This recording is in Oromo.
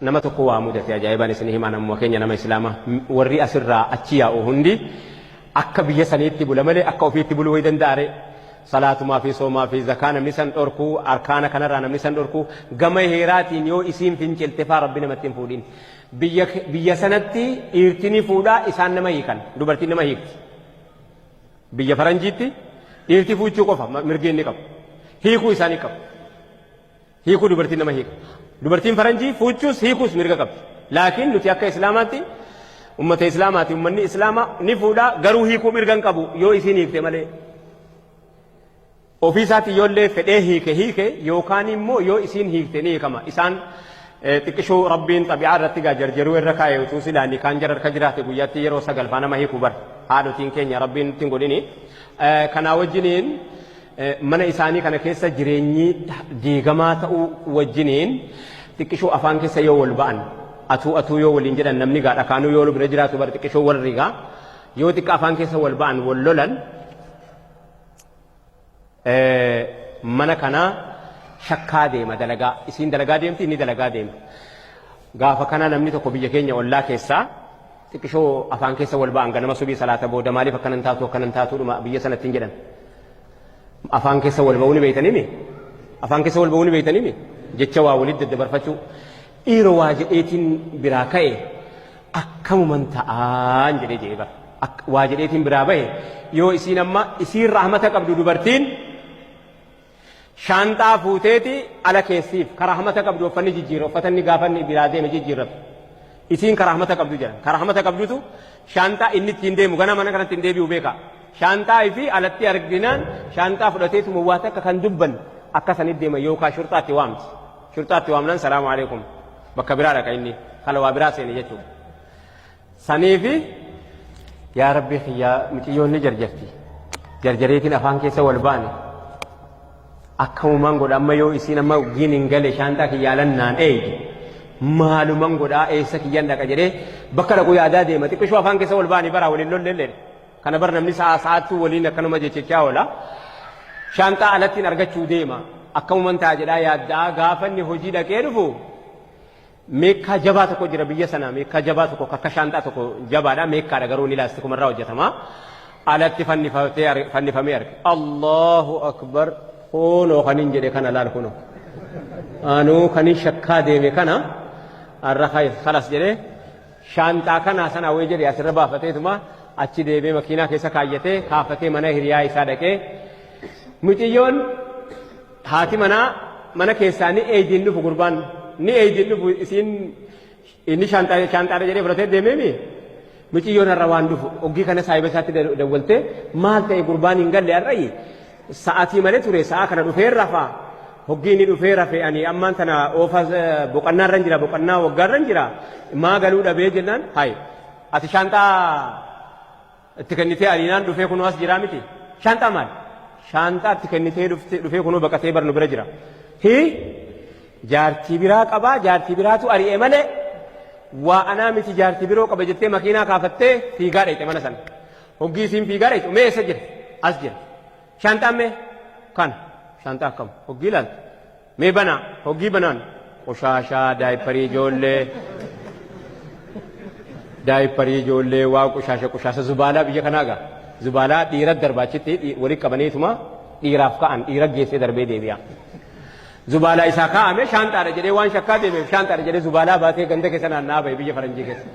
nama tokko waa mudate ajaa'ibaan isin himaa namuma keenya nama islaamaa warri asirraa achi yaa'u hundi akka biyya saniitti bula malee akka ofiitti buluu way danda'are salaatumaa fi soomaa fi zakaa namni san dhorkuu arkaana kanarraa namni san dhorkuu gama heeraatiin yoo isiin fincilte faa rabbi namatti hin fuudhin biyya sanatti dhiirtini fuudhaa isaan nama hiikan dubartiin nama hiikti biyya faranjiitti dhiirti fuuchuu qofa mirgi inni qabu hiikuu isaanii qabu hiikuu dubartiin nama hiika dubartiin faranjii fuuchuus hiikuus mirga qabdi laakiin nuti akka islaamaatti ummata islaamaati ummanni islaamaa ni fuudhaa garuu hiikuu mirga hin qabu yoo isiin hiikte malee ofii isaatti ijoollee fedhee hiike yookaan immoo yoo isiin hiikte ni hiikama isaan xiqqishoo rabbiin xabi'aa irratti gaa jarjaruu irra kaa'e utuu silaanii kaan jara harka jiraate guyyaatti yeroo sagalfaa nama hiikuu bar haadhotiin keenya rabbiin ittiin godhini kanaa wajjiniin mana isaanii kana keessa jireenyi diigamaa ta'uu wajjiniin xiqqishoo afaan keessa yoo wal ba'an atuu yoo waliin jedhan namni gaa dhakaanuu yoo bira jiraatu bar xiqqishoo wal rigaa yoo xiqqa afaan keessa wal ba'an wal lolan mana kana shakkaa deema dalagaa isiin dalagaa deemti inni dalagaa deema gaafa kana namni tokko biyya keenya ollaa keessaa xiqqishoo afaan keessa wal ba'an ganama subii salaata booda maaliif akkanan taatu dhuma biyya sanatti hin jedhan afaan keessa wal ba'uu ni beeytanimi afaan keessa wal ba'uu ni beeytanimi jecha waa walitti daddabarfachuu dhiiroo waa jedheetiin biraa ka'e akkamuman ta'aan jedhee jeeba waa jedheetiin biraa ba'e yoo isiin amma isiin rahmata qabdu dubartiin shaanxaa fuuteeti ala keessiif karahmata qabdu uffanni jijjiirra uffatanni gaafanni biraa deeme jijjiirratu isiin karahmata qabdu jedhan karahmata qabdutu shaanxaa inni ittiin deemu gana mana kanatti hin deebi'u beeka shaanxaa fi alatti arginaan shaanxaa fudhateetu muwwaata akka kan dubban akka sanit deema yookaan shurxaatti waamti shurxaatti waamnaan salaamu alaikum bakka biraa dhaqa inni kala waa biraa seene jechuudha saniifi yaa rabbi xiyyaa miciyyoonni jarjareetiin afaan keessa wal baane akkamumaan godha amma yoo isiin amma giin hin gale shaantaa kiyyaalannaan eeydi maalumaan godhaa eessa kiyyan dhaqa jedhee bakka dhaqu yaadaa deema xiqqishoo afaan keessa wal baanii baraa waliin lollellee kana bar namni sa'aattuu waliin akkanuma jechechaa oola shaantaa alattiin argachuu deema akkamumaan ta'a jedhaa yaaddaa gaafanni hojii dhaqee dhufu meekkaa jabaa tokko jira biyya sana meekkaa jabaa tokko akka shaantaa tokko jabaadha meekkaadha garuu ni laastikumarraa hojjetama alatti fannifamee arge Allahu akbar Kono kanin jedhe kana laal kuno anuu kanin shakkaa deeme kana arra khalas jedhe shaantaa kana sana wayii jedhe asirra baafateetuma achi deebee makiinaa keessa kaayyatee kaafatee mana hiriyaa isaa dhaqee muciyyoon haati mana keessaa ni eeydiin dhufu gurbaan ni eeydiin dhufu isiin inni shaantaadha jedhee fudhatee deemeemi muciyyoon har'a waan dhufu oggii kana saahiba isaatti dawwaltee maal ta'e gurbaan hin galle har'ayi sa'aatii malee ture sa'a kana dhufee rafaa hoggii inni dhufee rafee ani ammaan tana oofa boqonnaa irra jira boqonnaa waggaa irra jira maa galuu dhabee jennaan hay ati shaantaa itti kennitee aliinaan dhufee kunoo as jiraa miti shaantaa maal shaantaa itti kennitee dhufee kunoo baqatee barnu bira jira jaartii biraa qabaa jaartii biraatu ari'ee malee waa anaa miti jaartii biroo qaba jettee makiinaa kaafattee fiigaa dhayxe mana sana hoggii isiin fiigaa dhayxu mee eessa jira as jira shaantaan mee kan shaantaa akkam hoggii ilaaltu mee banaa hoggii banaan qoshaashaa daayiparii ijoollee waa qoshaasha zubaalaa biyya kanaa gaa zubaalaa dhiira darbaachitti walitti qabaneetuma dhiiraaf ka'an dhiira geessee darbee deebi'a zubaalaa isaa kaa'ame shaantaadha jedhee waan shakkaa deemeef shaantaadha jedhee zubaalaa baatee ganda keessa naanna'aa ba'e biyya faranjii keessa